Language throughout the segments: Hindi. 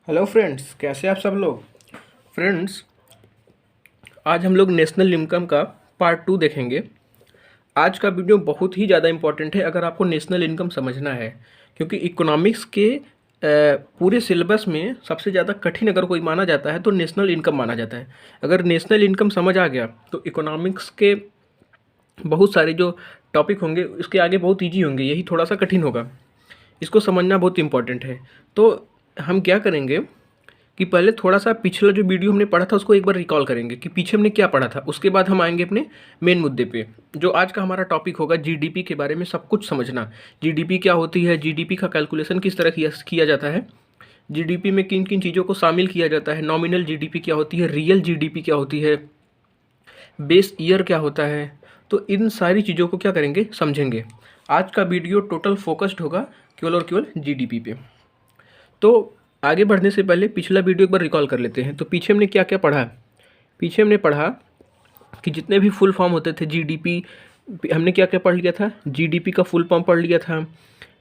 हेलो फ्रेंड्स, कैसे आप सब लोग। फ्रेंड्स, आज हम लोग नेशनल इनकम का पार्ट 2 देखेंगे। आज का वीडियो बहुत ही ज़्यादा इम्पोर्टेंट है अगर आपको नेशनल इनकम समझना है, क्योंकि इकोनॉमिक्स के पूरे सिलेबस में सबसे ज़्यादा कठिन अगर कोई माना जाता है तो नेशनल इनकम माना जाता है। अगर नेशनल इनकम समझ आ गया तो इकोनॉमिक्स के बहुत सारे जो टॉपिक होंगे उसके आगे बहुत ईजी होंगे, यही थोड़ा सा कठिन होगा। इसको समझना बहुत इंपॉर्टेंट है। तो हम क्या करेंगे कि पहले थोड़ा सा पिछला जो वीडियो हमने पढ़ा था उसको एक बार रिकॉल करेंगे कि पीछे हमने क्या पढ़ा था। उसके बाद हम आएंगे अपने मेन मुद्दे पे, जो आज का हमारा टॉपिक होगा जीडीपी के बारे में सब कुछ समझना। जीडीपी क्या होती है, जीडीपी का कैलकुलेशन किस तरह किया जाता है, जीडीपी में किन किन चीज़ों को शामिल किया जाता है, नॉमिनल जीडीपी क्या होती है, रियल जीडीपी क्या होती है, बेस ईयर क्या होता है। तो इन सारी चीज़ों को क्या करेंगे, समझेंगे। आज का वीडियो टोटल फोकस्ड होगा केवल और केवल जीडीपी पे। तो आगे बढ़ने से पहले पिछला वीडियो एक बार रिकॉल कर लेते हैं। तो पीछे हमने क्या क्या पढ़ा। पीछे हमने पढ़ा कि जितने भी फुल फॉर्म होते थे जीडीपी, हमने क्या क्या पढ़ लिया था। जीडीपी का फुल फॉर्म पढ़ लिया था।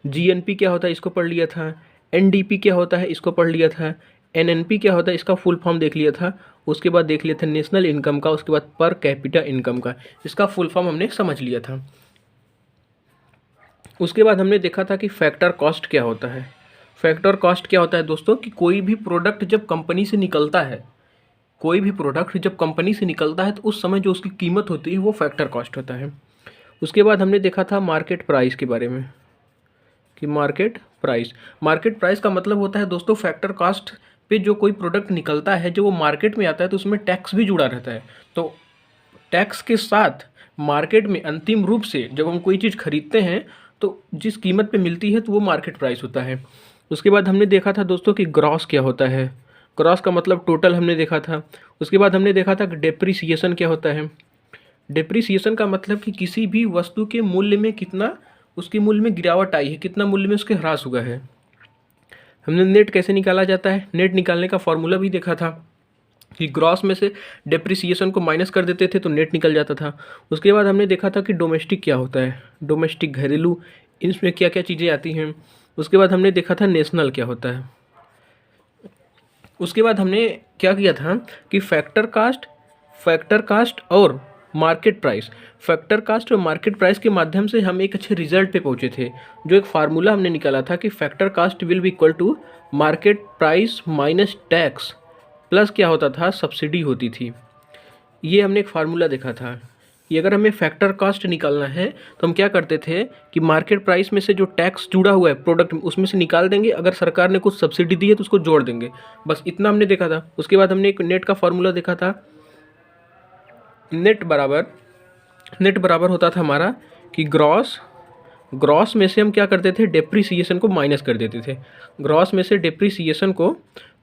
जीएनपी क्या होता है इसको पढ़ लिया था। एनडीपी क्या होता है इसको पढ़ लिया था। एनएनपी क्या होता है इसका फुल फॉर्म देख लिया था। उसके बाद देख लिया था नेशनल इनकम का। उसके बाद पर कैपिटा इनकम का, इसका फुल फॉर्म हमने समझ लिया था। उसके बाद हमने देखा था कि फैक्टर कॉस्ट क्या होता है। फैक्टर कॉस्ट क्या होता है दोस्तों, कि कोई भी प्रोडक्ट जब कंपनी से निकलता है, कोई भी प्रोडक्ट जब कंपनी से निकलता है तो उस समय जो उसकी कीमत होती है वो फैक्टर कॉस्ट होता है। उसके बाद हमने देखा था मार्केट प्राइस के बारे में कि मार्केट प्राइस का मतलब होता है दोस्तों फैक्टर कॉस्ट पे जो कोई प्रोडक्ट निकलता है, जो वो मार्केट में आता है तो उसमें टैक्स भी जुड़ा रहता है। तो टैक्स के साथ मार्केट में अंतिम रूप से जब हम कोई चीज़ खरीदते हैं तो जिस कीमत पे मिलती है तो वो मार्केट प्राइस होता है। उसके बाद हमने देखा था दोस्तों कि ग्रॉस क्या होता है। ग्रॉस का मतलब टोटल हमने देखा था। उसके बाद हमने देखा था कि डेप्रिसिएशन क्या होता है। डेप्रिसिएशन का मतलब कि किसी भी वस्तु के मूल्य में कितना उसके मूल्य में गिरावट आई है, कितना मूल्य में उसके ह्रास हुआ है। हमने नेट कैसे निकाला जाता है, नेट निकालने का फॉर्मूला भी देखा था कि ग्रॉस में से डेप्रिसिएशन को माइनस कर देते थे तो नेट निकल जाता था। उसके बाद हमने देखा था कि डोमेस्टिक क्या होता है, डोमेस्टिक घरेलू, इसमें क्या क्या चीज़ें आती हैं। उसके बाद हमने देखा था नेशनल क्या होता है। उसके बाद हमने क्या किया था कि फैक्टर कास्ट और मार्केट प्राइस, फैक्टर कास्ट और मार्केट प्राइस के माध्यम से हम एक अच्छे रिजल्ट पे पहुंचे थे। जो एक फार्मूला हमने निकाला था कि factor cost will be equal to market price minus tax plus क्या होता था, सब्सिडी होती थी। ये हमने एक फार्मूला देखा था कि अगर हमें फैक्टर कॉस्ट निकालना है तो हम क्या करते थे कि मार्केट प्राइस में से जो टैक्स जुड़ा हुआ है प्रोडक्ट उसमें से निकाल देंगे, अगर सरकार ने कुछ सब्सिडी दी है तो उसको जोड़ देंगे। बस इतना हमने देखा था। उसके बाद हमने एक नेट का फार्मूला देखा था। नेट बराबर होता था हमारा कि ग्रॉस ग्रॉस में से हम क्या करते थे, डेप्रिसिएशन को माइनस कर देते थे। ग्रॉस में से डेप्रिसिएशन को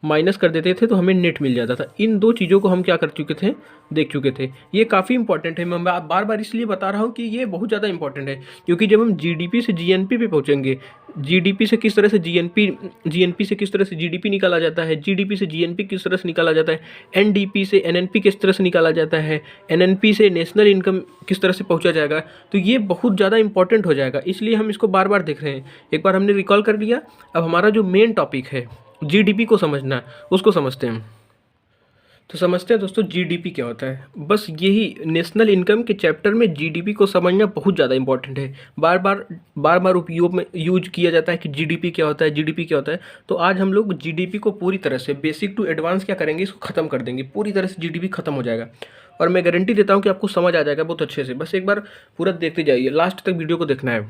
माइनस कर देते थे तो हमें नेट मिल जाता था। इन दो चीज़ों को हम क्या कर चुके थे, देख चुके थे। ये काफ़ी इंपॉर्टेंट है। मैं बार बार इसलिए बता रहा हूँ कि ये बहुत ज़्यादा इंपॉर्टेंट है, क्योंकि जब हम जीडीपी से जीएनपी पे पहुँचेंगे, जीडीपी से किस तरह से जीएनपी, जीएनपी से किस तरह से जीडीपी निकाला जाता है, जीडीपी से जीएनपी किस तरह से निकाला जाता है, एनडीपी से एनएनपी किस तरह से निकाला जाता है, एनएनपी से नेशनल इनकम किस तरह से पहुँचा जाएगा, तो ये बहुत ज़्यादा इंपॉर्टेंट हो जाएगा। इसलिए हम इसको बार बार देख रहे हैं। एक बार हमने रिकॉल कर लिया, अब हमारा जो मेन टॉपिक है जीडीपी को समझना, उसको समझते हैं। तो समझते हैं दोस्तों जीडीपी क्या होता है। बस यही नेशनल इनकम के चैप्टर में जीडीपी को समझना बहुत ज़्यादा इंपॉर्टेंट है। बार बार उपयोग में यूज किया जाता है कि जीडीपी क्या होता है, जीडीपी क्या होता है। तो आज हम लोग जीडीपी को पूरी तरह से बेसिक टू एडवांस क्या करेंगे, इसको ख़त्म कर देंगे। पूरी तरह से जीडीपी खत्म हो जाएगा और मैं गारंटी देता हूँ कि आपको समझ आ जाएगा बहुत अच्छे से। बस एक बार पूरा देखते जाइए, लास्ट तक वीडियो को देखना है।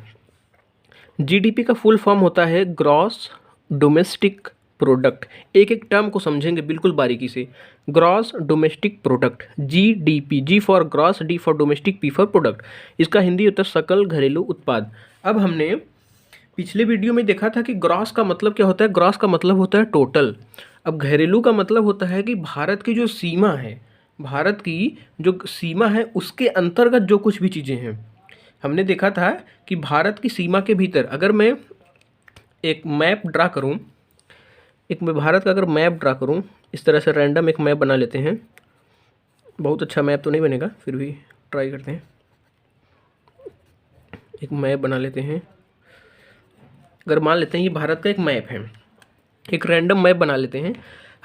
जीडीपी का फुल फॉर्म होता है ग्रॉस डोमेस्टिक प्रोडक्ट। एक एक टर्म को समझेंगे बिल्कुल बारीकी से। Gross domestic product, GDP, G for gross, D for domestic, P for product. इसका हिंदी होता है सकल घरेलू उत्पाद। अब हमने पिछले वीडियो में देखा था कि ग्रॉस का मतलब क्या होता है। ग्रॉस का मतलब होता है टोटल। अब घरेलू का मतलब होता है कि भारत की जो सीमा है, भारत की जो सीमा है उसके अंतर्गत जो कुछ भी चीज़ें हैं। हमने देखा था कि भारत की सीमा के भीतर अगर मैं एक मैप ड्रा करूं, एक मैं भारत का अगर मैप ड्रा करूं, इस तरह से रैंडम एक मैप बना लेते हैं। बहुत अच्छा मैप तो नहीं बनेगा, फिर भी ट्राई करते हैं। एक मैप बना लेते हैं। अगर मान लेते हैं ये भारत का एक मैप है, एक रैंडम मैप बना लेते हैं।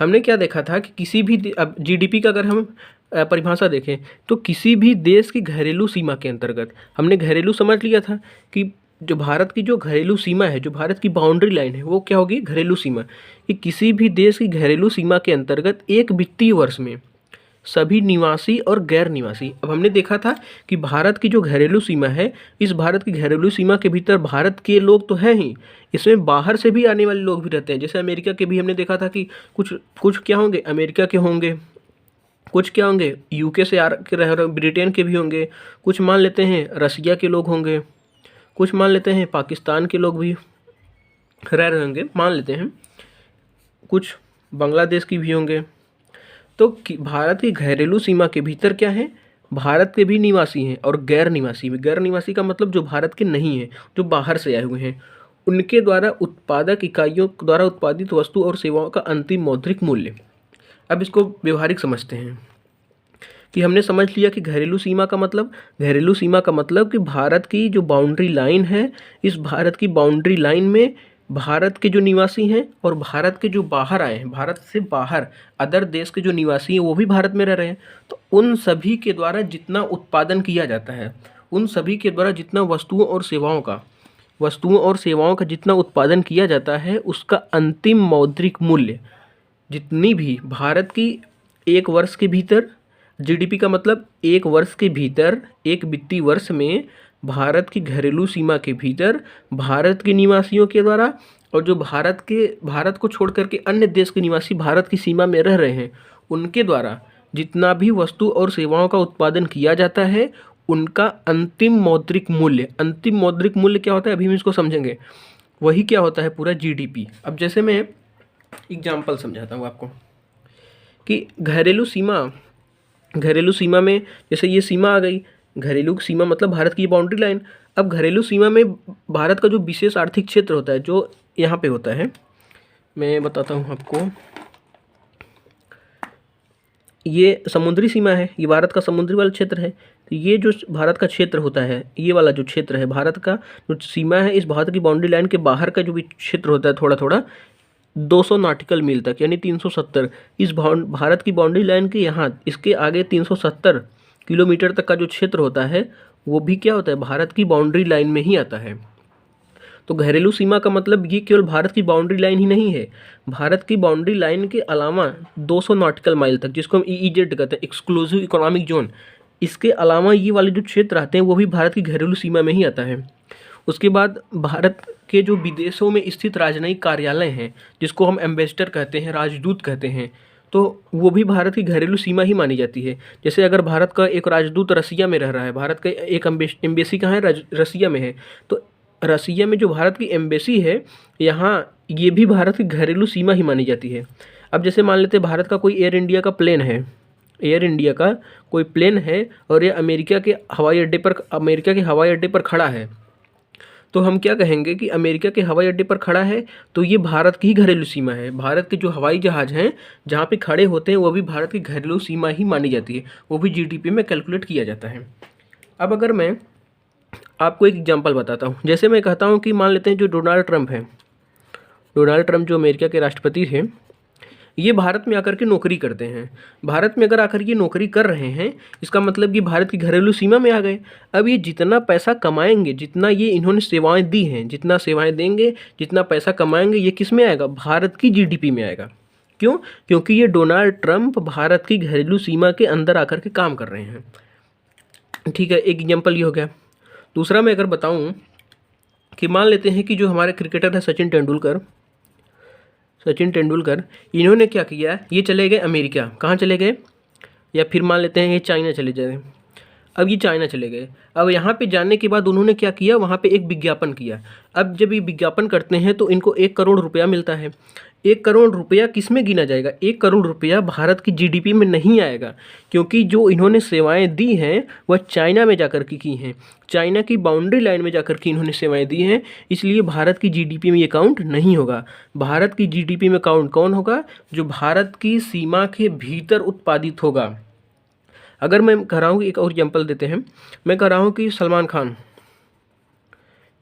हमने क्या देखा था कि किसी भी अब जीडीपी का अगर हम परिभाषा देखें तो किसी भी देश की घरेलू सीमा के अंतर्गत, हमने घरेलू समझ लिया था कि जो भारत की जो घरेलू सीमा है, जो भारत की बाउंड्री लाइन है, वो क्या होगी, घरेलू सीमा। कि किसी भी देश की घरेलू सीमा के अंतर्गत एक वित्तीय वर्ष में सभी निवासी और गैर निवासी, अब हमने देखा था कि भारत की जो घरेलू सीमा है, इस भारत की घरेलू सीमा के भीतर भारत के लोग तो हैं ही, इसमें बाहर से भी आने वाले लोग भी रहते हैं। जैसे अमेरिका के भी हमने देखा था कि कुछ कुछ क्या होंगे, अमेरिका के होंगे, कुछ क्या होंगे यूके से के रह रहे, ब्रिटेन के भी होंगे, कुछ मान लेते हैं रसिया के लोग होंगे, कुछ मान लेते हैं पाकिस्तान के लोग भी रह रहे होंगे, मान लेते हैं कुछ बांग्लादेश की भी होंगे। तो भारत की घरेलू सीमा के भीतर क्या है, भारत के भी निवासी हैं और गैर निवासी भी। गैर निवासी का मतलब जो भारत के नहीं हैं, जो बाहर से आए हुए हैं, उनके द्वारा उत्पादक इकाइयों द्वारा उत्पादित वस्तु और सेवाओं का अंतिम मौद्रिक मूल्य। अब इसको व्यवहारिक समझते हैं कि हमने समझ लिया कि घरेलू सीमा का मतलब, घरेलू सीमा का मतलब कि भारत की जो बाउंड्री लाइन है, इस भारत की बाउंड्री लाइन में भारत के जो निवासी हैं और भारत के जो बाहर आए हैं, भारत से बाहर अदर देश के जो निवासी हैं वो भी भारत में रह रहे हैं, तो उन सभी के द्वारा जितना उत्पादन किया जाता है, उन सभी के द्वारा जितना वस्तुओं और सेवाओं का जितना उत्पादन किया जाता है, उसका अंतिम मौद्रिक मूल्य, जितनी भी भारत की एक वर्ष के भीतर, जीडीपी का मतलब एक वर्ष के भीतर, एक वित्तीय वर्ष में भारत की घरेलू सीमा के भीतर भारत के निवासियों के द्वारा और जो भारत को छोड़ करके अन्य देश के निवासी भारत की सीमा में रह रहे हैं, उनके द्वारा जितना भी वस्तु और सेवाओं का उत्पादन किया जाता है, उनका अंतिम मौद्रिक मूल्य। अंतिम मौद्रिक मूल्य क्या होता है, अभी हम इसको समझेंगे। वही क्या होता है, पूरा जीडीपी। अब जैसे मैं एग्जाम्पल समझाता हूँ आपको कि घरेलू सीमा में जैसे ये सीमा आ गई, घरेलू सीमा मतलब भारत की बाउंड्री लाइन। अब घरेलू सीमा में भारत का जो विशेष आर्थिक क्षेत्र होता है, जो यहाँ पे होता है, मैं बताता हूँ आपको। ये समुद्री सीमा है, ये भारत का समुद्री वाला क्षेत्र है। तो ये जो भारत का क्षेत्र होता है, ये वाला जो क्षेत्र है भारत का जो सीमा है, इस भारत की बाउंड्री लाइन के बाहर का जो भी क्षेत्र होता है, थोड़ा थोड़ा 200 नॉटिकल मील तक, यानी 370, इस भारत की बाउंड्री लाइन के यहाँ इसके आगे 370 किलोमीटर तक का जो क्षेत्र होता है, वो भी क्या होता है, भारत की बाउंड्री लाइन में ही आता है। तो घरेलू सीमा का मतलब ये केवल भारत की बाउंड्री लाइन ही नहीं है, भारत की बाउंड्री लाइन के अलावा 200 नॉटिकल माइल तक, जिसको हम EEZ कहते हैं, एक्सक्लूसिव इकोनॉमिक जोन, इसके अलावा ये वाले जो क्षेत्र आते हैं वो भी भारत की घरेलू सीमा में ही आता है। उसके बाद भारत के जो विदेशों में स्थित राजनयिक कार्यालय हैं, जिसको हम एम्बेसडर कहते हैं, राजदूत कहते हैं, तो वो भी भारत की घरेलू सीमा ही मानी जाती है। जैसे अगर भारत का एक राजदूत रसिया में रह रहा है, भारत का एक एम्बेसी कहाँ है, रसिया में है, तो रसिया में जो भारत की एम्बेसी है, यहाँ ये भी भारत की घरेलू सीमा ही मानी जाती है। अब जैसे मान लेते हैं भारत का कोई एयर इंडिया का प्लेन है, एयर इंडिया का कोई प्लेन है और ये अमेरिका के हवाई अड्डे पर खड़ा है, तो हम क्या कहेंगे कि अमेरिका के हवाई अड्डे पर खड़ा है, तो ये भारत की ही घरेलू सीमा है। भारत के जो हवाई जहाज़ हैं जहाँ पे खड़े होते हैं, वो भी भारत की घरेलू सीमा ही मानी जाती है, वो भी जीडीपी में कैलकुलेट किया जाता है। अब अगर मैं आपको एक एग्जांपल बताता हूँ, जैसे मैं कहता हूँ कि मान लेते हैं जो डोनाल्ड ट्रंप है, डोनाल्ड ट्रंप जो अमेरिका के राष्ट्रपति थे, ये भारत में आकर के नौकरी करते हैं। भारत में अगर आकर ये नौकरी कर रहे हैं, इसका मतलब कि भारत की घरेलू सीमा में आ गए। अब ये जितना पैसा कमाएंगे, जितना ये इन्होंने सेवाएं दी हैं, जितना सेवाएं देंगे, जितना पैसा कमाएंगे, ये किस में आएगा, भारत की जीडीपी में आएगा। क्यों? क्योंकि ये डोनाल्ड ट्रंप भारत की घरेलू सीमा के अंदर आकर के काम कर रहे हैं। ठीक है, एक एग्जाम्पल ये हो गया। दूसरा मैं अगर बताऊँ कि मान लेते हैं कि जो हमारे क्रिकेटर है सचिन तेंदुलकर, इन्होंने क्या किया, ये चले गए अमेरिका, कहाँ चले गए, या फिर मान लेते हैं ये चाइना चले जाए। अब ये चाइना चले गए, अब यहाँ पे जाने के बाद उन्होंने क्या किया, वहाँ पे एक विज्ञापन किया। अब जब ये विज्ञापन करते हैं तो इनको 1 करोड़ रुपया मिलता है। 1 करोड़ रुपया किस में गिना जाएगा, 1 करोड़ रुपया भारत की जीडीपी में नहीं आएगा, क्योंकि जो इन्होंने सेवाएं दी हैं वह चाइना में जाकर के की हैं, चाइना की बाउंड्री लाइन में जाकर के इन्होंने सेवाएं दी हैं, इसलिए भारत की जीडीपी में ये काउंट नहीं होगा। भारत की जीडीपी में काउंट कौन होगा, जो भारत की सीमा के भीतर उत्पादित होगा। अगर मैं कह रहा हूँ, एक और एग्जाम्पल देते हैं, मैं कह रहा हूँ कि सलमान खान,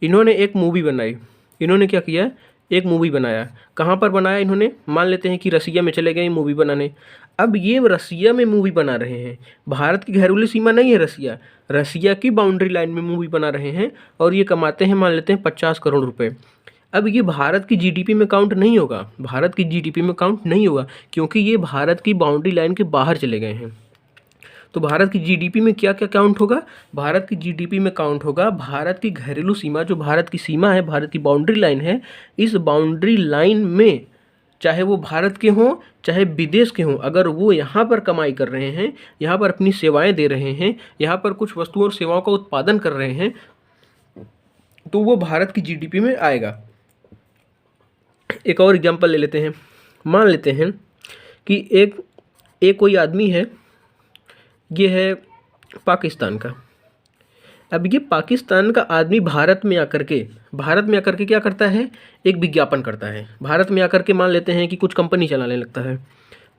इन्होंने एक मूवी बनाई, इन्होंने क्या किया, एक मूवी बनाया। कहाँ पर बनाया इन्होंने? मान लेते हैं कि रसिया में चले गए मूवी बनाने। अब ये रसिया में मूवी बना रहे हैं, भारत की घरेलू सीमा नहीं है रसिया, रसिया की बाउंड्री लाइन में मूवी बना रहे हैं, और ये कमाते हैं मान लेते हैं 50 करोड़ रुपए। अब ये भारत की जीडीपी में काउंट नहीं होगा, भारत की जीडीपी में काउंट नहीं होगा, क्योंकि ये भारत की बाउंड्री लाइन के बाहर चले गए हैं। तो भारत की जीडीपी में क्या क्या काउंट होगा? भारत की जीडीपी में काउंट होगा भारत की घरेलू सीमा, जो भारत की सीमा है, भारत की बाउंड्री लाइन है, इस बाउंड्री लाइन में चाहे वो भारत के हों चाहे विदेश के हों, अगर वो यहाँ पर कमाई कर रहे हैं, यहाँ पर अपनी सेवाएं दे रहे हैं, यहाँ पर कुछ वस्तुओं और सेवाओं का उत्पादन कर रहे हैं, तो वो भारत की जीडीपी में आएगा। एक और एग्जांपल ले लेते हैं। मान लेते हैं कि एक कोई आदमी है, ये है पाकिस्तान का। अब ये पाकिस्तान का आदमी भारत में आकर के क्या करता है? एक विज्ञापन करता है। भारत में आकर के मान लेते हैं कि कुछ कंपनी चलाने लगता है।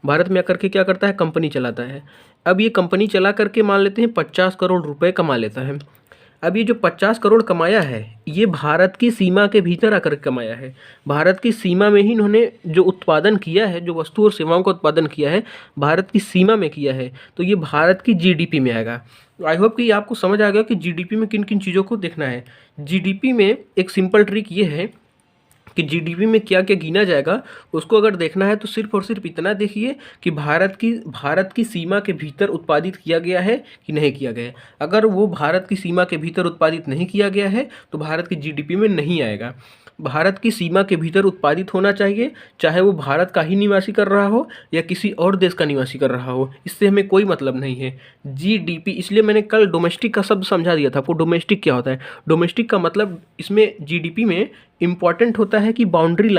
भारत में आकर के क्या करता है? कंपनी चलाता है। अब ये कंपनी चला करके मान लेते हैं 50 करोड़ रुपए कमा लेता है। अब ये जो 50 करोड़ कमाया है, ये भारत की सीमा के भीतर आकर कमाया है। भारत की सीमा में ही इन्होंने जो उत्पादन किया है, जो वस्तु और सेवाओं का उत्पादन किया है, भारत की सीमा में किया है, तो ये भारत की जीडीपी में आएगा। आई होप कि आपको समझ आ गया कि जीडीपी में किन किन चीज़ों को देखना है। जीडीपी में एक सिंपल ट्रिक ये है कि जीडीपी में क्या क्या गिना जाएगा, उसको अगर देखना है तो सिर्फ और सिर्फ इतना देखिए कि भारत की सीमा के भीतर उत्पादित किया गया है कि नहीं किया गया है। अगर वो भारत की सीमा के भीतर उत्पादित नहीं किया गया है तो भारत की जीडीपी में नहीं आएगा। भारत की सीमा के भीतर उत्पादित होना चाहिए, चाहे वो भारत का ही निवासी कर रहा हो या किसी और देश का निवासी कर रहा हो, इससे हमें कोई मतलब नहीं है। जीडीपी, इसलिए मैंने कल डोमेस्टिक का शब्द समझा दिया था आपको। डोमेस्टिक क्या होता है? डोमेस्टिक का मतलब इसमें जीडीपी में इम्पॉर्टेंट होता है कि बाउंड्री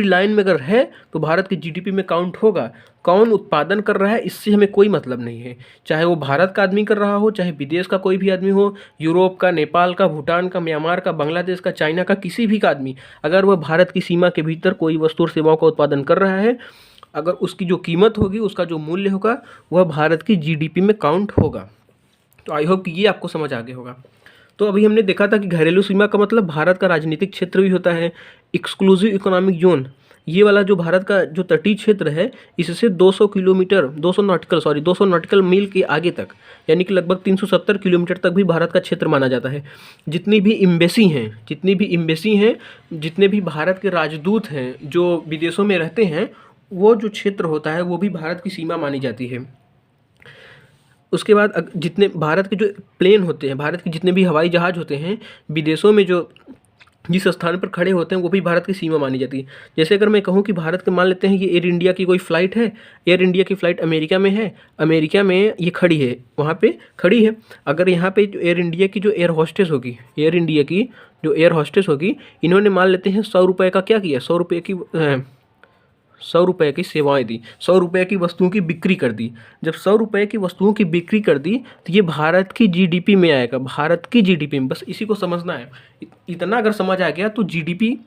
लाइन में अगर है तो भारत की जीडीपी में काउंट होगा। कौन उत्पादन कर रहा है इससे हमें कोई मतलब नहीं है, चाहे वो भारत का आदमी कर रहा हो, चाहे विदेश का कोई भी आदमी हो, यूरोप का, नेपाल का, भूटान का, म्यांमार का, बांग्लादेश का, चाइना का, किसी भी का आदमी, अगर वह भारत की सीमा के भीतर कोई वस्तु और सेवाओं का उत्पादन कर रहा है, अगर उसकी जो कीमत होगी, उसका जो मूल्य होगा, वह भारत की जीडीपी में काउंट होगा। तो आई होप कि ये आपको समझ आ गया होगा। तो अभी हमने देखा था कि घरेलू सीमा का मतलब भारत का राजनीतिक क्षेत्र भी होता है। एक्सक्लूसिव इकोनॉमिक जोन, ये वाला जो भारत का जो तटीय क्षेत्र है, इससे 200 नॉटिकल मील के आगे तक, यानी कि लगभग 370 किलोमीटर तक भी भारत का क्षेत्र माना जाता है। जितनी भी एम्बेसी हैं, जितने भी भारत के राजदूत हैं जो विदेशों में रहते हैं, वो जो क्षेत्र होता है वो भी भारत की सीमा मानी जाती है। उसके बाद जितने भारत के जो प्लेन होते हैं, भारत के जितने भी हवाई जहाज़ होते हैं, विदेशों में जो जिस स्थान पर खड़े होते हैं, वो भी भारत की सीमा मानी जाती है। जैसे अगर मैं कहूँ कि भारत के मान लेते हैं ये एयर इंडिया की कोई फ़्लाइट है, एयर इंडिया की फ़्लाइट अमेरिका में है, अमेरिका में ये खड़ी है, वहाँ पे खड़ी है। अगर यहाँ पे जो एयर इंडिया की जो एयर होस्टेस होगी, इन्होंने मान लेते हैं 100 रुपये का क्या किया, 100 रुपये की सेवाएं दी, 100 रुपये की वस्तुओं की बिक्री कर दी। जब 100 रुपये की वस्तुओं की बिक्री कर दी तो ये भारत की जीडीपी में आएगा, भारत की जीडीपी में। बस इसी को समझना है। इतना अगर समझ आ गया तो जीडीपी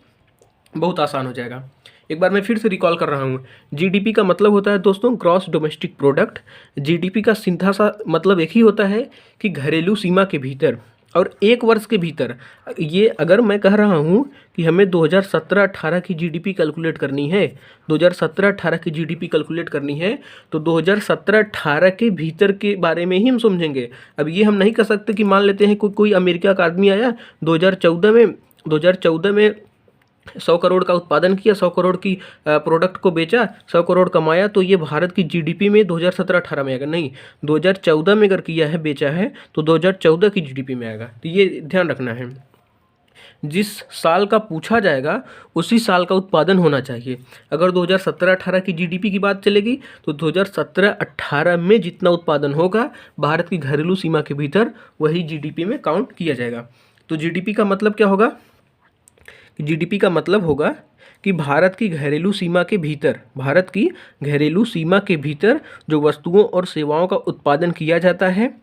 बहुत आसान हो जाएगा। एक बार मैं फिर से रिकॉल कर रहा हूँ। जीडीपी का मतलब होता है दोस्तों ग्रॉस डोमेस्टिक प्रोडक्ट। जीडीपी का सीधा सा मतलब एक ही होता है कि घरेलू सीमा के भीतर और एक वर्ष के भीतर। ये अगर मैं कह रहा हूँ कि हमें 2017-18 की जीडीपी कैलकुलेट करनी है, 2017-18 की जीडीपी कैलकुलेट करनी है, तो 2017-18 के भीतर के बारे में ही हम समझेंगे। अब ये हम नहीं कह सकते कि मान लेते हैं कोई अमेरिका का आदमी आया 2014 में 100 करोड़ का उत्पादन किया, 100 करोड़ की प्रोडक्ट को बेचा, 100 करोड़ कमाया, तो ये भारत की जीडीपी में 2017-18 में आएगा। नहीं, 2014 में अगर किया है, बेचा है, तो 2014 की जीडीपी में आएगा। तो ये ध्यान रखना है। जिस साल का पूछा जाएगा उसी साल का उत्पादन होना चाहिए। अगर 2017-18 की जीडीपी की बात चलेगी तो 2017-18 में जितना उत्पादन होगा भारत की घरेलू सीमा के भीतर, वही जीडीपी में काउंट किया जाएगा। तो जीडीपी का मतलब क्या होगा? जीडीपी का मतलब होगा कि भारत की घरेलू सीमा के भीतर जो वस्तुओं और सेवाओं का उत्पादन किया जाता है,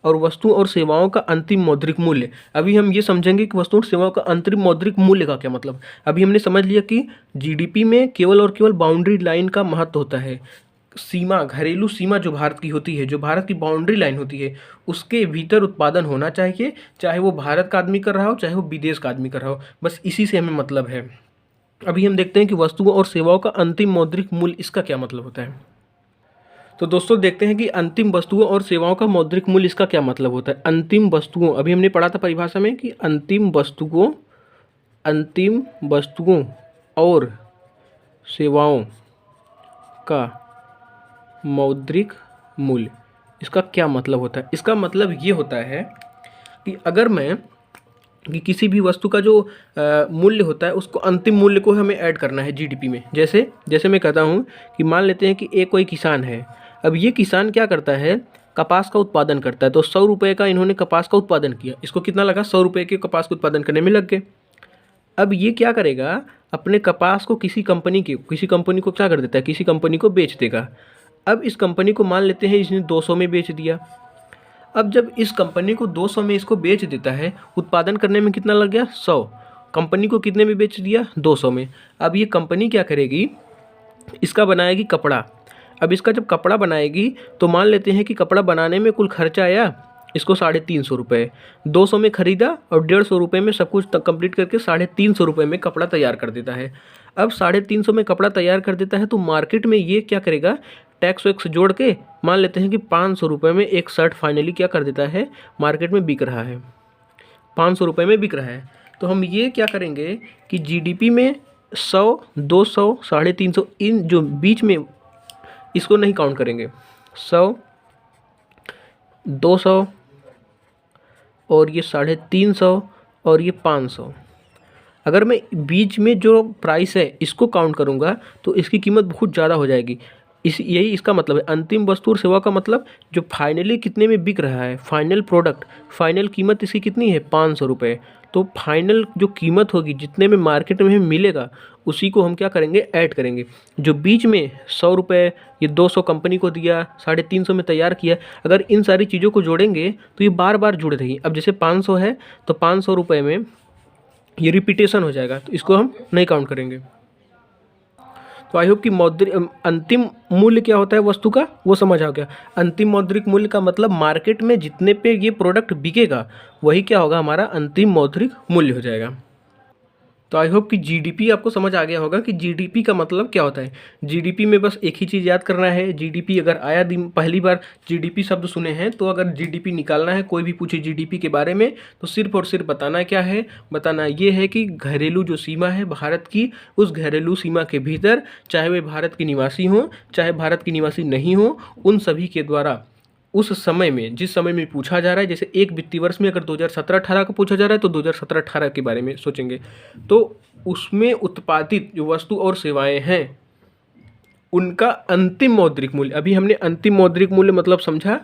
और वस्तुओं और सेवाओं का अंतिम मौद्रिक मूल्य। अभी हम ये समझेंगे कि वस्तुओं और सेवाओं का अंतिम मौद्रिक मूल्य का क्या मतलब। अभी हमने समझ लिया कि जीडीपी में केवल और केवल बाउंड्री लाइन का महत्व होता है। सीमा, घरेलू सीमा जो भारत की होती है, जो भारत की बाउंड्री लाइन होती है, उसके भीतर उत्पादन होना चाहिए, चाहे वो भारत का आदमी कर रहा हो, चाहे वो विदेश का आदमी कर रहा हो। बस इसी से हमें मतलब है। अभी हम देखते हैं कि वस्तुओं और सेवाओं का अंतिम मौद्रिक मूल्य, इसका क्या मतलब होता है। तो दोस्तों देखते हैं कि अंतिम वस्तुओं और सेवाओं का मौद्रिक मूल्य, इसका क्या मतलब होता है। अंतिम वस्तुओं, अभी हमने पढ़ा था परिभाषा में कि अंतिम वस्तुओं और सेवाओं का मौद्रिक मूल्य, इसका क्या मतलब होता है। इसका मतलब ये होता है कि अगर मैं कि किसी भी वस्तु का जो मूल्य होता है उसको अंतिम मूल्य को हमें ऐड करना है जीडीपी में। जैसे जैसे मैं कहता हूँ कि मान लेते हैं कि एक कोई किसान है। अब ये किसान क्या करता है, कपास का उत्पादन करता है। तो 100 रुपये का इन्होंने कपास का उत्पादन किया, इसको कितना लगा, 100 रुपये के कपास के उत्पादन करने में लग गए। अब ये क्या करेगा, अपने कपास को किसी कंपनी को क्या कर देता है, किसी कंपनी को बेच देगा। अब इस कंपनी को मान लेते हैं इसने 200 में बेच दिया। अब जब इस कंपनी को 200 में इसको बेच देता है, उत्पादन करने में कितना लग गया, 100। कंपनी को कितने में बेच दिया, 200 में। अब ये कंपनी क्या करेगी, इसका बनाएगी कपड़ा। अब इसका जब कपड़ा बनाएगी तो मान लेते हैं कि कपड़ा बनाने में कुल खर्चा आया इसको 350 रुपये। 200 में खरीदा और 150 रुपये में सब कुछ कंप्लीट करके 350 रुपये में कपड़ा तैयार कर देता है। अब 350 में कपड़ा तैयार कर देता है तो मार्केट में ये क्या करेगा, टैक्स वैक्स जोड़ के मान लेते हैं कि 500 रुपये में एक शर्ट फाइनली क्या कर देता है, मार्केट में बिक रहा है, 500 रुपये में बिक रहा है। तो हम ये क्या करेंगे कि जीडीपी में 100, 200, 350 इन जो बीच में इसको नहीं काउंट करेंगे। 100, 200 और ये 350 और ये 500। अगर मैं बीच में जो प्राइस है इसको काउंट करूँगा तो इसकी कीमत बहुत ज़्यादा हो जाएगी। यही इसका मतलब है। अंतिम वस्तु और सेवा का मतलब जो फाइनली कितने में बिक रहा है, फाइनल प्रोडक्ट, फाइनल कीमत इसकी कितनी है, 500 रुपये। तो फाइनल जो कीमत होगी जितने में मार्केट में मिलेगा उसी को हम क्या करेंगे, ऐड करेंगे। जो बीच में 100 रुपये, ये 200 कंपनी को दिया, 350 में तैयार किया, अगर इन सारी चीज़ों को जोड़ेंगे तो ये बार बार जुड़ रही। अब जैसे 500 है तो 500 रुपये में ये रिपीटेशन हो जाएगा, तो इसको हम नहीं काउंट करेंगे। तो आई होप कि अंतिम मूल्य क्या होता है वस्तु का वो समझ आ गया। अंतिम मौद्रिक मूल्य का मतलब मार्केट में जितने पे ये प्रोडक्ट बिकेगा वही क्या होगा, हमारा अंतिम मौद्रिक मूल्य हो जाएगा। तो आई होप कि जीडीपी आपको समझ आ गया होगा कि जीडीपी का मतलब क्या होता है। जीडीपी में बस एक ही चीज़ याद करना है, जीडीपी अगर आया दिन पहली बार जीडीपी शब्द सुने हैं तो अगर जीडीपी निकालना है, कोई भी पूछे जीडीपी के बारे में तो सिर्फ और सिर्फ बताना क्या है, बताना ये है कि घरेलू जो सीमा है भारत की, उस घरेलू सीमा के भीतर चाहे वे भारत के निवासी हों चाहे भारत के निवासी नहीं हों, उन सभी के द्वारा उस समय में जिस समय में पूछा जा रहा है, जैसे एक वित्तीय वर्ष में अगर 2017-18 का पूछा जा रहा है तो 2017-18 के बारे में सोचेंगे, तो उसमें उत्पादित जो वस्तु और सेवाएं हैं उनका अंतिम मौद्रिक मूल्य। अभी हमने अंतिम मौद्रिक मूल्य मतलब समझा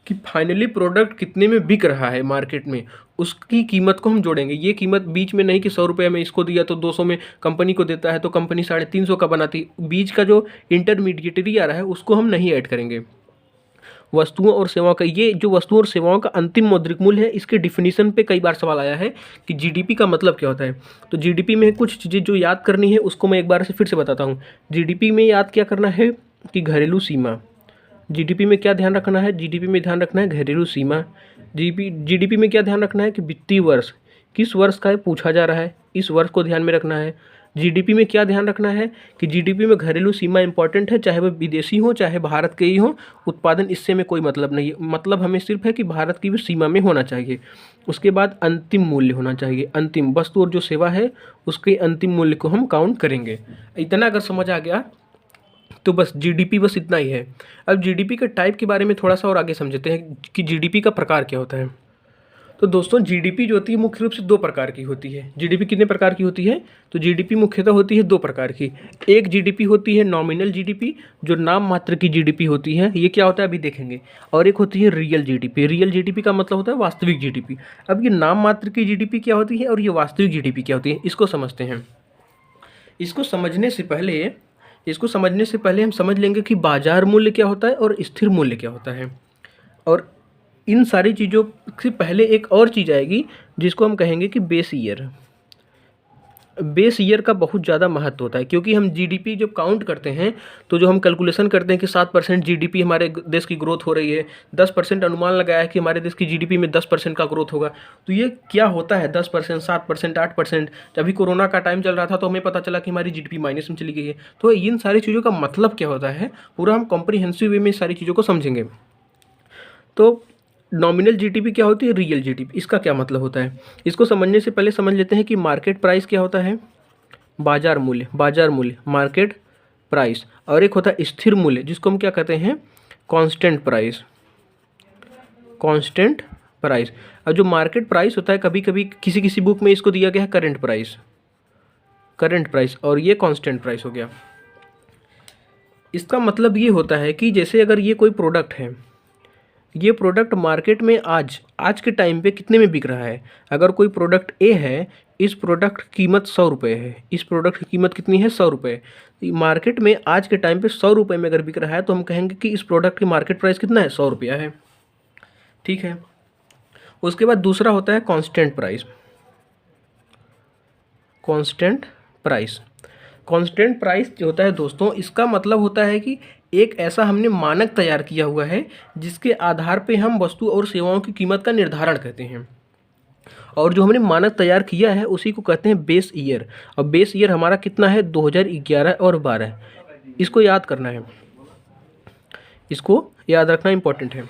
कि फाइनली प्रोडक्ट कितने में बिक रहा है मार्केट में, उसकी कीमत को हम जोड़ेंगे। ये कीमत बीच में नहीं कि 100 रुपये में इसको दिया तो 200 में कंपनी को देता है तो कंपनी 350 का बनाती, बीच का जो इंटरमीडिएटरी आ रहा है उसको हम नहीं ऐड करेंगे। वस्तुओं और सेवाओं का, ये जो वस्तुओं और सेवाओं का अंतिम मौद्रिक मूल्य है, इसके डिफिनीशन पे कई बार सवाल आया है कि जीडीपी का मतलब क्या होता है। तो जीडीपी में कुछ चीज़ें जो याद करनी है उसको मैं एक बार से फिर से बताता हूँ। जीडीपी में याद क्या करना है कि घरेलू सीमा। जीडीपी में क्या ध्यान रखना है, जीडीपी में ध्यान रखना है घरेलू सीमा। जीडीपी में क्या ध्यान रखना है कि वित्तीय वर्ष, किस वर्ष का है पूछा जा रहा है, इस वर्ष को ध्यान में रखना है। जीडीपी में क्या ध्यान रखना है कि जीडीपी में घरेलू सीमा इंपॉर्टेंट है, चाहे वह विदेशी हो चाहे भारत के ही हो, उत्पादन इससे में कोई मतलब नहीं है, मतलब हमें सिर्फ है कि भारत की भी सीमा में होना चाहिए। उसके बाद अंतिम मूल्य होना चाहिए, अंतिम वस्तु और जो सेवा है उसके अंतिम मूल्य को हम काउंट करेंगे। इतना अगर समझ आ गया तो बस जीडीपी बस इतना ही है। अब जीडीपी के टाइप के बारे में थोड़ा सा और आगे समझते हैं कि जीडीपी का प्रकार क्या होता है। तो दोस्तों जीडीपी जो होती है मुख्य रूप से 2 प्रकार की होती है। जीडीपी कितने प्रकार की होती है, तो जीडीपी मुख्यतः होती है 2 प्रकार की। एक जीडीपी होती है नॉमिनल जीडीपी, जो नाम मात्र की जीडीपी होती है, ये क्या होता है अभी देखेंगे। और एक होती है रियल जीडीपी। रियल जीडीपी का मतलब होता है वास्तविक जीडीपी। अब ये नाम मात्र की जीडीपी क्या होती है और ये वास्तविक जीडीपी क्या होती है, इसको समझते हैं। इसको समझने से पहले हम समझ लेंगे कि बाजार मूल्य क्या होता है और स्थिर मूल्य क्या होता है। और इन सारी चीज़ों से पहले एक और चीज़ आएगी जिसको हम कहेंगे कि बेस ईयर। बेस ईयर का बहुत ज़्यादा महत्व होता है, क्योंकि हम जीडीपी जब काउंट करते हैं तो जो हम कैलकुलेशन करते हैं कि 7% जीडीपी हमारे देश की ग्रोथ हो रही है, 10% अनुमान लगाया है कि हमारे देश की जीडीपी में 10% का ग्रोथ होगा। तो ये क्या होता है 10%, 7%, 8%? अभी कोरोना का टाइम चल रहा था तो हमें पता चला कि हमारी जीडीपी माइनस में चली गई है। तो इन सारी चीज़ों का मतलब क्या होता है, पूरा हम कॉम्प्रिहेंसिव वे में सारी चीज़ों को समझेंगे। तो नॉमिनल जीडीपी क्या होती है, रियल जीडीपी, इसका क्या मतलब होता है, इसको समझने से पहले समझ लेते हैं कि मार्केट प्राइस क्या होता है। बाजार मूल्य, बाजार मूल्य मार्केट प्राइस, और एक होता है स्थिर मूल्य जिसको हम क्या कहते हैं, कांस्टेंट प्राइस, कांस्टेंट प्राइस। और जो मार्केट प्राइस होता है, कभी कभी किसी किसी बुक में इसको दिया गया है करंट प्राइस, करंट प्राइस, और ये कांस्टेंट प्राइस हो गया। इसका मतलब ये होता है कि जैसे अगर ये कोई प्रोडक्ट है, ये प्रोडक्ट मार्केट में आज के टाइम पे कितने में बिक रहा है। अगर कोई प्रोडक्ट ए है, इस प्रोडक्ट की कीमत 100 रुपये है, इस प्रोडक्ट की कीमत कितनी है, 100 रुपये। मार्केट में आज के टाइम पे 100 रुपये में अगर बिक रहा है तो हम कहेंगे कि इस प्रोडक्ट की मार्केट प्राइस कितना है, 100 रुपया है। ठीक है। उसके बाद दूसरा होता है constant price, constant price. Constant price जो होता है दोस्तों, इसका मतलब होता है कि एक ऐसा हमने मानक तैयार किया हुआ है जिसके आधार पे हम वस्तु और सेवाओं की कीमत का निर्धारण करते हैं। और जो हमने मानक तैयार किया है उसी को कहते हैं बेस ईयर। और बेस ईयर हमारा कितना है, 2011 और 12। इसको याद करना है, इसको याद रखना इंपॉर्टेंट है।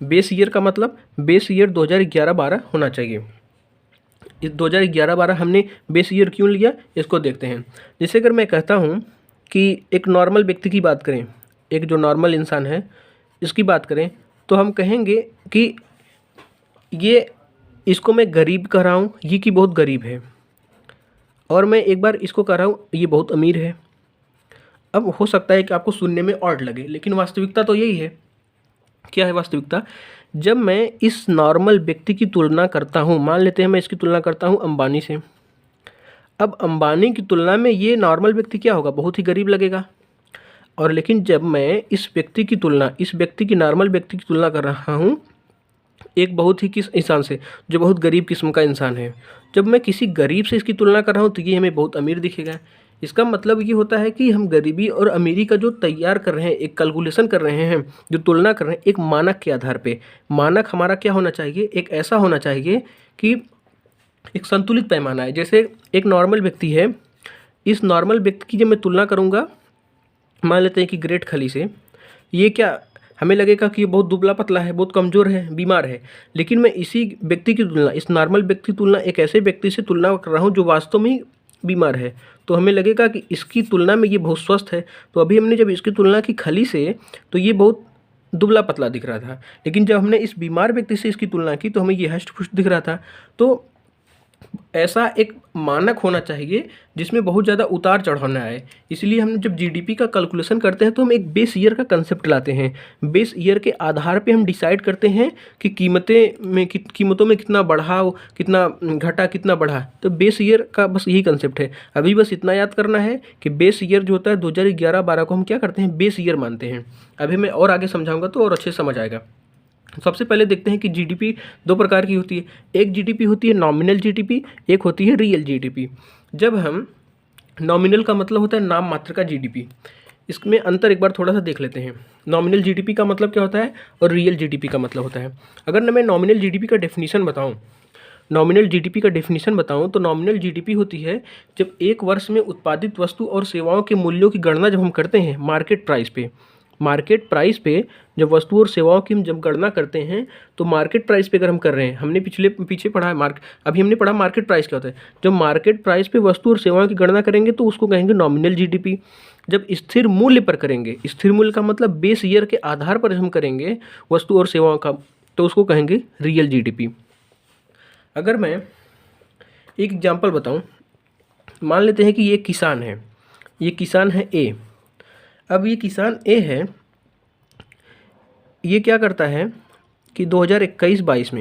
बेस ईयर का मतलब बेस ईयर 2011-12 होना चाहिए। इस 2011-12 हमने बेस ईयर क्यों लिया, इसको देखते हैं। जैसे अगर मैं कहता हूँ कि एक नॉर्मल व्यक्ति की बात करें, एक जो नॉर्मल इंसान है इसकी बात करें, तो हम कहेंगे कि ये, इसको मैं गरीब कह रहा हूँ, ये कि बहुत गरीब है, और मैं एक बार इसको कह रहा हूँ ये बहुत अमीर है। अब हो सकता है कि आपको सुनने में ऑड लगे, लेकिन वास्तविकता तो यही है। क्या है वास्तविकता, जब मैं इस नॉर्मल व्यक्ति की तुलना करता हूँ, मान लेते हैं मैं इसकी तुलना करता हूँ अंबानी से। अब अंबानी की तुलना में ये नॉर्मल व्यक्ति क्या होगा, बहुत ही गरीब लगेगा। और लेकिन जब मैं इस व्यक्ति की तुलना, इस व्यक्ति की, नॉर्मल व्यक्ति की तुलना कर रहा हूँ एक बहुत ही किस इंसान से, जो बहुत गरीब किस्म का इंसान है, जब मैं किसी गरीब से इसकी तुलना कर रहा हूँ तो ये हमें बहुत अमीर दिखेगा। इसका मतलब ये होता है कि हम गरीबी और अमीरी का जो तैयार कर रहे हैं, एक कैलकुलेशन कर रहे हैं, जो तुलना कर रहे हैं, एक मानक के आधार पे। मानक हमारा क्या होना चाहिए, एक ऐसा होना चाहिए कि एक संतुलित पैमाना है। जैसे एक नॉर्मल व्यक्ति है, इस नॉर्मल व्यक्ति की जब मैं तुलना करूँगा, मान लेते हैं कि ग्रेट खली से, ये क्या, हमें लगेगा कि ये बहुत दुबला पतला है, बहुत कमज़ोर है, बीमार है। लेकिन मैं इसी व्यक्ति की तुलना, इस नॉर्मल व्यक्ति की तुलना एक ऐसे व्यक्ति से तुलना कर रहा हूँ जो वास्तव में ही बीमार है, तो हमें लगेगा कि इसकी तुलना में ये बहुत स्वस्थ है। तो अभी हमने जब इसकी तुलना की खली से, तो ये बहुत दुबला पतला दिख रहा था, लेकिन जब हमने इस बीमार व्यक्ति से इसकी तुलना की तो हमें ये हष्ट पुष्ट दिख रहा था। तो ऐसा एक मानक होना चाहिए जिसमें बहुत ज़्यादा उतार चढ़ाव ना आए। इसलिए हम जब जीडीपी का कैलकुलेशन करते हैं तो हम एक बेस ईयर का कंसेप्ट लाते हैं। बेस ईयर के आधार पे हम डिसाइड करते हैं कि कीमतों में कितना बढ़ाव, कितना घटा, कितना बढ़ा। तो बेस ईयर का बस यही कंसेप्ट है। अभी बस इतना याद करना है कि बेस ईयर जो होता है 2011-12 को हम क्या करते हैं, बेस ईयर मानते हैं। अभी मैं और आगे समझाऊंगा तो और अच्छे समझ आएगा। सबसे पहले देखते हैं कि जीडीपी दो प्रकार की होती है। एक जीडीपी होती है नॉमिनल जीडीपी, एक होती है रियल जीडीपी। जब हम, नॉमिनल का मतलब होता है नाम मात्र का जीडीपी, इसमें अंतर एक बार थोड़ा सा देख लेते हैं। नॉमिनल जीडीपी का मतलब क्या होता है और रियल जीडीपी का मतलब होता है। अगर मैं नॉमिनल जीडीपी का डेफिनेशन बताऊं, नॉमिनल जीडीपी का डेफिनेशन बताऊं तो नॉमिनल जीडीपी होती है जब एक वर्ष में उत्पादित वस्तु और सेवाओं के मूल्यों की गणना जब हम करते हैं मार्केट प्राइस पे, मार्केट प्राइस पे जब वस्तु और सेवाओं की हम जब गणना करते हैं तो मार्केट प्राइस पे अगर हम कर रहे हैं, हमने पीछे पढ़ा है अभी हमने पढ़ा मार्केट प्राइस क्या होता है। जब मार्केट प्राइस पे वस्तु और सेवाओं की गणना करेंगे तो उसको कहेंगे नॉमिनल जीडीपी। जब स्थिर मूल्य पर करेंगे, स्थिर मूल्य का मतलब बेस ईयर के आधार पर हम करेंगे वस्तु और सेवाओं का, तो उसको कहेंगे रियल जीडीपी। अगर मैं एक एग्जाम्पल बताऊँ, मान लेते हैं कि ये किसान है, ये किसान है ए। अब ये किसान ए है, ये क्या करता है कि 2021-22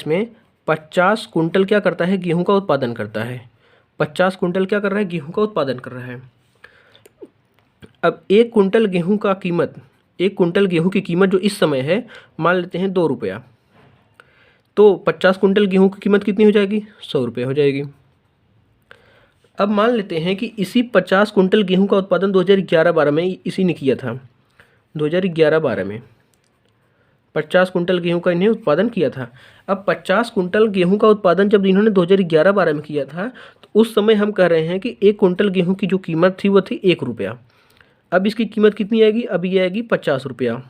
में 50 कुंटल क्या करता है, गेहूं का उत्पादन करता है। 50 कुंटल क्या कर रहा है, गेहूं का उत्पादन कर रहा है। अब एक कुंटल गेहूं का कीमत, एक कुंटल गेहूं की कीमत जो इस समय है, मान लेते हैं 2 रुपया। तो 50 कुंटल गेहूं की कीमत कितनी हो जाएगी? 100 रुपये हो जाएगी। अब मान लेते हैं कि इसी 50 कुंटल गेहूं का उत्पादन 2011-12 में इसी ने किया था। 2011-12 में 50 कुंटल गेहूं का इन्हें उत्पादन किया था। अब 50 कुंटल गेहूं का उत्पादन जब इन्होंने 2011-12 में किया था, तो उस समय हम कह रहे हैं कि एक कुंटल गेहूं की जो कीमत थी वो थी 1 रुपया। अब इसकी कीमत कितनी आएगी? अब ये आएगी 50 रुपया।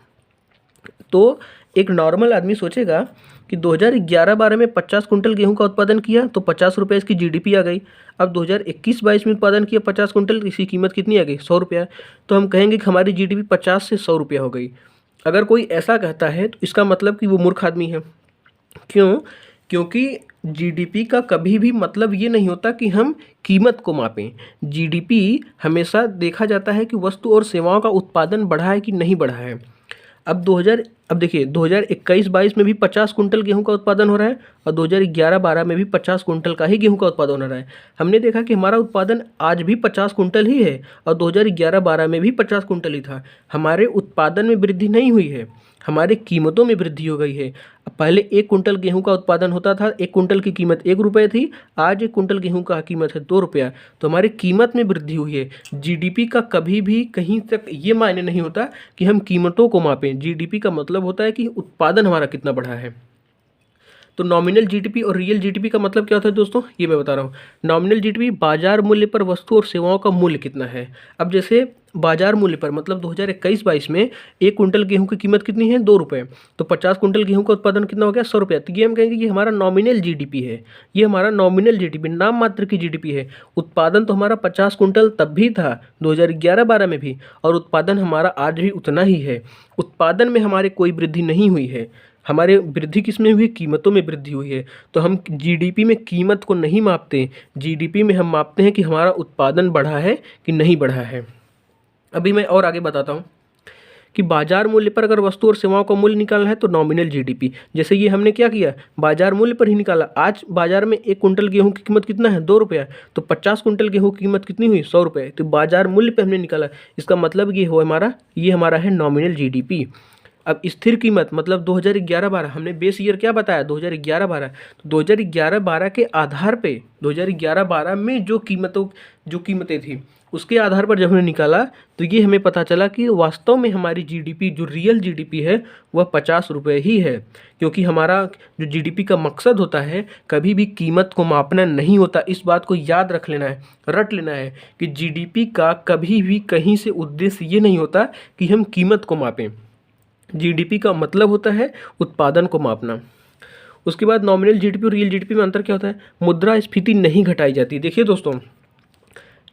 तो एक नॉर्मल आदमी सोचेगा कि 2011-12 में 50 कुंटल गेहूं का उत्पादन किया तो 50 रुपये इसकी जीडीपी आ गई। अब 2021-22 में उत्पादन किया 50 कुंटल, इसकी कीमत कितनी आ गई? 100 रुपया। तो हम कहेंगे कि हमारी जीडीपी 50 से 100 रुपया हो गई। अगर कोई ऐसा कहता है तो इसका मतलब कि वो मूर्ख आदमी है। क्यों? क्योंकि जीडीपी का कभी भी मतलब ये नहीं होता कि हम कीमत को मापें। जीडीपी हमेशा देखा जाता है कि वस्तु और सेवाओं का उत्पादन बढ़ा है कि नहीं बढ़ा है। अब देखिए 2021-22 में भी 50 कुंटल गेहूं का उत्पादन हो रहा है और 2011-12 में भी 50 कुंटल का ही गेहूं का उत्पादन हो रहा है। हमने देखा कि हमारा उत्पादन आज भी 50 कुंटल ही है और 2011-12 में भी 50 कुंटल ही था। हमारे उत्पादन में वृद्धि नहीं हुई है, हमारे कीमतों में वृद्धि हो गई है। पहले 1 कुंटल गेहूं का उत्पादन होता था, 1 कुंटल की कीमत 1 रुपये थी, आज 1 कुंटल गेहूं का कीमत है 2 रुपया। तो हमारी कीमत में वृद्धि हुई है। जीडीपी का कभी भी कहीं तक ये मायने नहीं होता कि हम कीमतों को मापें। जीडीपी का मतलब होता है कि उत्पादन हमारा कितना बढ़ा है। तो नॉमिनल जीडीपी और रियल जीडीपी का मतलब क्या होता है दोस्तों? ये मैं बता रहा हूँ। नॉमिनल जीडीपी बाजार मूल्य पर वस्तु और सेवाओं का मूल्य कितना है। अब जैसे बाजार मूल्य पर मतलब 2021-22 में 1 कुंटल गेहूं की कीमत कितनी है? 2 रुपये। तो 50 कुंटल गेहूं का उत्पादन कितना हो गया? 100 रुपया। तो ये हम कहेंगे कि हमारा नॉमिनल जीडीपी है। ये हमारा नॉमिनल जीडीपी, नाम मात्र की जीडीपी है। उत्पादन तो हमारा 50 कुंटल तब भी था 2011-12 में भी, और उत्पादन हमारा आज भी उतना ही है। उत्पादन में हमारे कोई वृद्धि नहीं हुई है। हमारे वृद्धि किस में हुई है? कीमतों में वृद्धि हुई है। तो हम जीडीपी में कीमत को नहीं मापते, जीडीपी में हम मापते हैं कि हमारा उत्पादन बढ़ा है कि नहीं बढ़ा है। अभी मैं और आगे बताता हूँ कि बाजार मूल्य पर अगर वस्तु और सेवाओं का मूल्य निकालना है तो नॉमिनल जीडीपी। जैसे ये हमने क्या किया? बाजार मूल्य पर ही निकाला। आज बाजार में 1 कुंटल गेहूं की कीमत कितना है? 2 रुपया। तो 50 कुंटल गेहूं की कीमत कितनी हुई? 100 रुपये। तो बाजार मूल्य पर हमने निकाला। इसका मतलब ये हमारा है नॉमिनल जीडीपी। अब स्थिर कीमत मतलब 2011-12, हमने बेस ईयर क्या बताया? 2011-12। तो 2011-12 के आधार पे 2011-12 में जो कीमतें थी उसके आधार पर जब हमने निकाला तो ये हमें पता चला कि वास्तव में हमारी जीडीपी, जो रियल जीडीपी है, वह 50 रुपये ही है। क्योंकि हमारा जो जीडीपी का मकसद होता है कभी भी कीमत को मापना नहीं होता। इस बात को याद रख लेना है, रट लेना है कि जीडीपी का कभी भी कहीं से उद्देश्य ये नहीं होता कि हम कीमत को मापें। जीडीपी का मतलब होता है उत्पादन को मापना। उसके बाद नॉमिनल जीडीपी और रियल जीडीपी में अंतर क्या होता है? मुद्रास्फीति नहीं घटाई जाती। देखिए दोस्तों,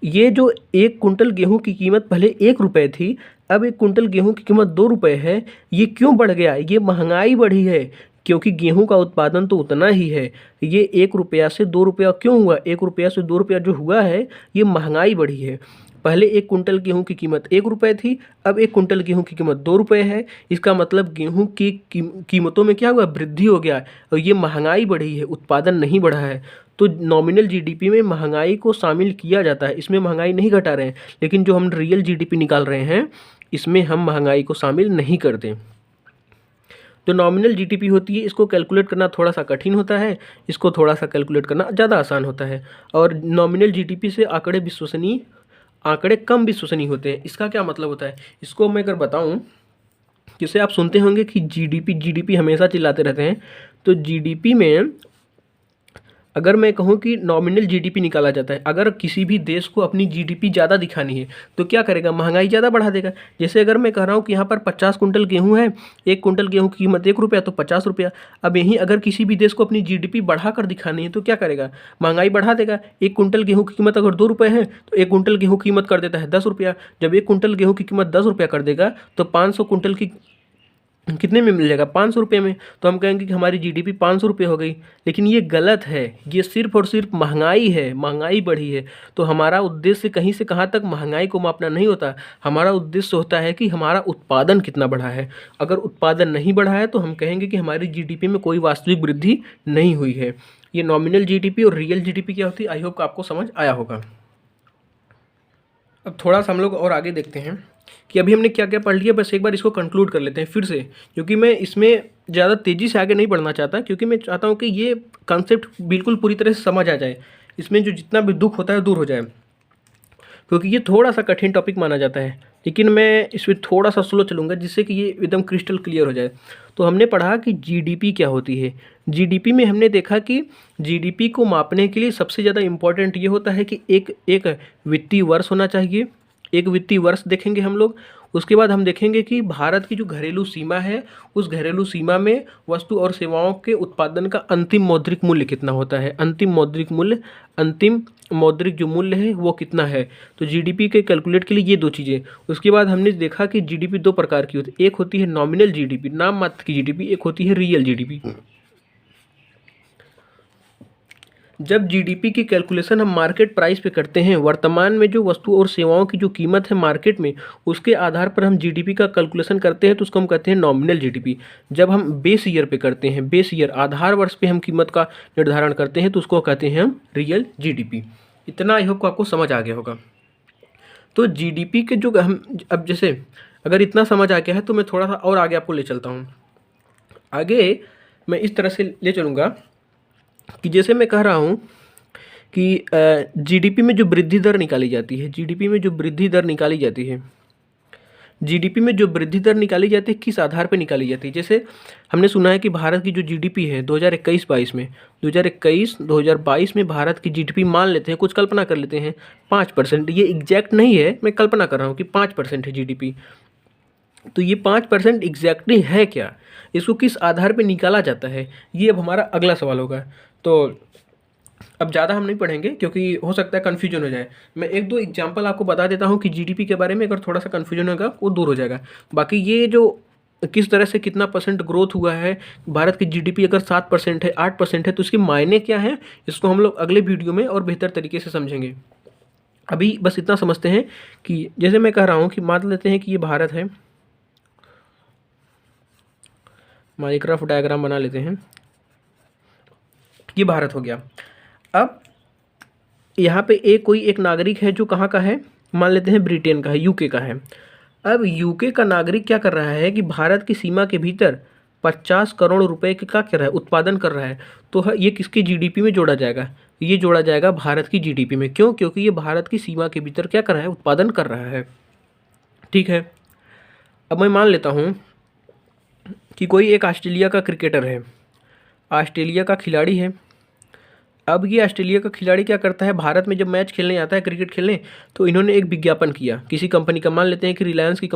ये जो 1 कुंटल गेहूं की कीमत पहले 1 रुपये थी, अब 1 कुंटल गेहूं की कीमत 2 रुपये है। ये क्यों बढ़ गया? ये महंगाई बढ़ी है, क्योंकि गेहूं का उत्पादन तो उतना ही है। ये 1 रुपया से 2 रुपया क्यों हुआ? 1 रुपया से 2 रुपया जो हुआ है, ये महंगाई बढ़ी है। पहले 1 कुंटल गेहूं की कीमत 1 रुपये थी, अब 1 कुंटल गेहूं की कीमत 2 रुपये है। इसका मतलब गेहूं की कीमतों में क्या हुआ? वृद्धि हो गया और ये महंगाई बढ़ी है, उत्पादन नहीं बढ़ा है। तो नॉमिनल जीडीपी में महंगाई को शामिल किया जाता है, इसमें महंगाई नहीं घटा रहे हैं। लेकिन जो हम रियल जीडीपी निकाल रहे हैं इसमें हम महंगाई को शामिल नहीं करते। जो नॉमिनल जीडीपी होती है इसको कैलकुलेट करना थोड़ा सा कठिन होता है, इसको थोड़ा सा कैलकुलेट करना ज़्यादा आसान होता है। और नॉमिनल जीडीपी से आंकड़े कम विश्वसनीय होते हैं। इसका क्या मतलब होता है? इसको मैं अगर बताऊं, जैसे आप सुनते होंगे कि जीडीपी हमेशा चिल्लाते रहते हैं। तो जीडीपी में अगर मैं कहूँ कि नॉमिनल जीडीपी निकाला जाता है, अगर किसी भी देश को अपनी जीडीपी ज़्यादा दिखानी है तो क्या करेगा? महंगाई ज़्यादा बढ़ा देगा। जैसे अगर मैं कह रहा हूँ कि यहाँ पर 50 कुंटल गेहूँ है, 1 कुंटल गेहूँ की कीमत 1 रुपया, तो 50 रुपया। अब यहीं अगर किसी भी देश को अपनी जीडीपी बढ़ाकर दिखानी है तो क्या करेगा? महंगाई बढ़ा देगा। 1 कुंटल गेहूँ की कीमत अगर 2 रुपये है तो 1 कुंटल गेहूँ की कीमत कर देता है 10 रुपया। जब 1 कुंटल गेहूँ की कीमत 10 रुपया कर देगा तो 500 कुंटल की कितने में मिल जाएगा? 500 रुपये में। तो हम कहेंगे कि हमारी जीडीपी 500 रुपये हो गई। लेकिन ये गलत है, ये सिर्फ और सिर्फ महंगाई है, महंगाई बढ़ी है। तो हमारा उद्देश्य कहीं से कहाँ तक महंगाई को मापना नहीं होता, हमारा उद्देश्य होता है कि हमारा उत्पादन कितना बढ़ा है। अगर उत्पादन नहीं बढ़ा है तो हम कहेंगे कि हमारी जीडीपी में कोई वास्तविक वृद्धि नहीं हुई है। ये नॉमिनल जीडीपी और रियल जीडीपी क्या होती है, आई होप आपको समझ आया होगा। अब थोड़ा सा हम लोग और आगे देखते हैं कि अभी हमने क्या क्या पढ़ लिया। बस एक बार इसको कंक्लूड कर लेते हैं फिर से, क्योंकि मैं इसमें ज़्यादा तेज़ी से आगे नहीं बढ़ना चाहता, क्योंकि मैं चाहता हूँ कि ये कॉन्सेप्ट बिल्कुल पूरी तरह से समझ आ जाए, इसमें जो जितना भी दुख होता है दूर हो जाए, क्योंकि ये थोड़ा सा कठिन टॉपिक माना जाता है। लेकिन मैं इसमें थोड़ा सा स्लो चलूँगा जिससे कि ये एकदम क्रिस्टल क्लियर हो जाए। तो हमने पढ़ा कि जीडीपी क्या होती है। जीडीपी में हमने देखा कि जीडीपी को मापने के लिए सबसे ज़्यादा इम्पोर्टेंट ये होता है कि एक एक वित्तीय वर्ष होना चाहिए। एक वित्तीय वर्ष देखेंगे हम लोग। उसके बाद हम देखेंगे कि भारत की जो घरेलू सीमा है, उस घरेलू सीमा में वस्तु और सेवाओं के उत्पादन का अंतिम मौद्रिक मूल्य कितना होता है। अंतिम मौद्रिक जो मूल्य है वो कितना है। तो जीडीपी के कैलकुलेट के लिए ये दो चीज़ें। उसके बाद हमने देखा कि जीडीपी दो प्रकार की होती है। एक होती है नॉमिनल जीडीपी, नाम मात्र की जीडीपी, एक होती है रियल जीडीपी। जब जीडीपी की कैलकुलेशन हम मार्केट प्राइस पे करते हैं, वर्तमान में जो वस्तु और सेवाओं की जो कीमत है मार्केट में, उसके आधार पर हम जीडीपी का कैलकुलेशन करते हैं, तो उसको हम कहते हैं नॉमिनल जीडीपी। जब हम बेस ईयर पे करते हैं, बेस ईयर आधार वर्ष पे हम कीमत का निर्धारण करते हैं, तो उसको कहते हैं हम रियल जीडीपी। इतना आई होप को आपको समझ आ गया होगा। तो जीडीपी के जो हम अब जैसे अगर इतना समझ आ गया है तो मैं थोड़ा सा और आगे आपको ले चलता हूँ। आगे मैं इस तरह से ले चलूँगा कि जैसे मैं कह रहा हूँ कि जीडीपी में जो वृद्धि दर निकाली जाती है, जीडीपी में जो वृद्धि दर निकाली जाती है, जीडीपी में जो वृद्धि दर निकाली जाती है किस आधार पर निकाली जाती है। जैसे हमने सुना है कि भारत की जो जीडीपी है 2021-22 में, 2021-2022 में भारत की जीडीपी मान लेते हैं, कुछ कल्पना कर लेते हैं 5%। ये एग्जैक्ट नहीं है, मैं कल्पना कर रहा हूँ कि 5% है जीडीपी। तो ये 5% एग्जैक्टली है क्या, इसको किस आधार पे निकाला जाता है, ये अब हमारा अगला सवाल होगा। तो अब ज़्यादा हम नहीं पढ़ेंगे क्योंकि हो सकता है कन्फ्यूजन हो जाए। मैं एक दो एग्जांपल आपको बता देता हूँ कि जीडीपी के बारे में, अगर थोड़ा सा कन्फ्यूजन होगा वो दूर हो जाएगा। बाकी ये जो किस तरह से कितना परसेंट ग्रोथ हुआ है, भारत की जीडीपी अगर 7% है, 8% है, तो इसके मायने क्या हैं, इसको हम लोग अगले वीडियो में और बेहतर तरीके से समझेंगे। अभी बस इतना समझते हैं कि जैसे मैं कह रहा हूँ कि मान लेते हैं कि ये भारत है, माइनक्राफ्ट डायग्राम बना लेते हैं, ये भारत हो गया। अब यहाँ पे कोई एक नागरिक है जो कहाँ का है, मान लेते हैं ब्रिटेन का है, यूके का है। अब यूके का नागरिक क्या कर रहा है कि भारत की सीमा के भीतर 50 करोड़ रुपए का क्या रहा है, उत्पादन कर रहा है। तो ये किसकी जीडीपी में जोड़ा जाएगा, ये जोड़ा जाएगा भारत की जीडीपी में। क्यों? क्योंकि ये भारत की सीमा के भीतर क्या कर रहा है, उत्पादन कर रहा है। ठीक है। अब मैं मान लेता हूँ कि कोई एक ऑस्ट्रेलिया का क्रिकेटर है, ऑस्ट्रेलिया का खिलाड़ी है। अब ये ऑस्ट्रेलिया का खिलाड़ी क्या करता है, भारत में जब मैच खेलने आता है, क्रिकेट खेलने, तो इन्होंने एक विज्ञापन किया किसी कंपनी का, मान लेते हैं कि रिलायंस की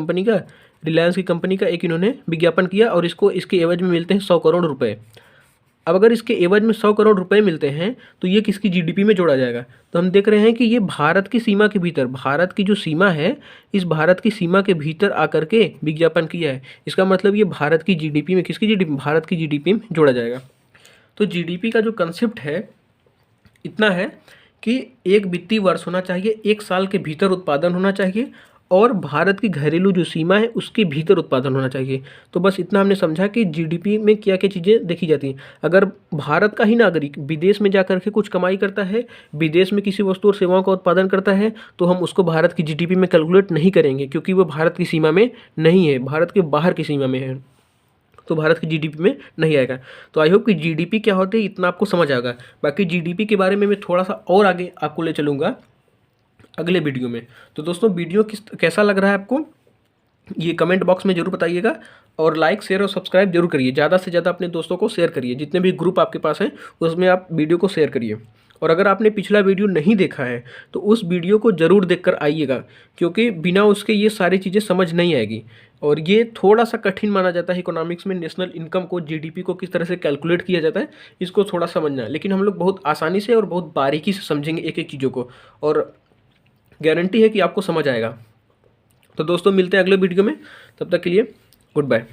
कंपनी का एक इन्होंने विज्ञापन किया और इसको इसके एवज में मिलते हैं 100 करोड़ रुपए। अब अगर इसके एवज में 100 करोड़ रुपए मिलते हैं तो ये किसकी जीडीपी में जोड़ा जाएगा। तो हम देख रहे हैं कि ये भारत की सीमा के भीतर, भारत की जो सीमा है, इस भारत की सीमा के भीतर आकर के विज्ञापन किया है। इसका मतलब ये भारत की जीडीपी में, किसकी जीडीपी, भारत की जीडीपी में जोड़ा जाएगा। तो जीडीपी का जो कंसेप्ट है इतना है कि एक वित्तीय वर्ष होना चाहिए, एक साल के भीतर उत्पादन होना चाहिए, और भारत की घरेलू जो सीमा है उसके भीतर उत्पादन होना चाहिए। तो बस इतना हमने समझा कि जीडीपी में क्या क्या चीज़ें देखी जाती हैं। अगर भारत का ही नागरिक विदेश में जाकर के कुछ कमाई करता है, विदेश में किसी वस्तु और सेवाओं का उत्पादन करता है, तो हम उसको भारत की जीडीपी में कैलकुलेट नहीं करेंगे, क्योंकि वो भारत की सीमा में नहीं है, भारत के बाहर की सीमा में है, तो भारत की जीडीपी में नहीं आएगा। तो आई होप कि जीडीपी क्या होती है इतना आपको समझ आएगा। बाकी जीडीपी के बारे में मैं थोड़ा सा और आगे आपको ले चलूँगा अगले वीडियो में। तो दोस्तों वीडियो कैसा लग रहा है आपको, ये कमेंट बॉक्स में ज़रूर बताइएगा, और लाइक शेयर और सब्सक्राइब जरूर करिए। ज़्यादा से ज़्यादा अपने दोस्तों को शेयर करिए, जितने भी ग्रुप आपके पास हैं उसमें आप वीडियो को शेयर करिए। और अगर आपने पिछला वीडियो नहीं देखा है तो उस वीडियो को ज़रूर देखकर आइएगा, क्योंकि बिना उसके ये सारी चीज़ें समझ नहीं आएगी। और ये थोड़ा सा कठिन माना जाता है इकोनॉमिक्स में, नेशनल इनकम को, जीडीपी को किस तरह से कैलकुलेट किया जाता है, इसको थोड़ा समझना है। लेकिन हम लोग बहुत आसानी से और बहुत बारीकी से समझेंगे एक एक चीज़ों को, और गारंटी है कि आपको समझ आएगा। तो दोस्तों मिलते हैं अगले वीडियो में, तब तक के लिए गुड बाय।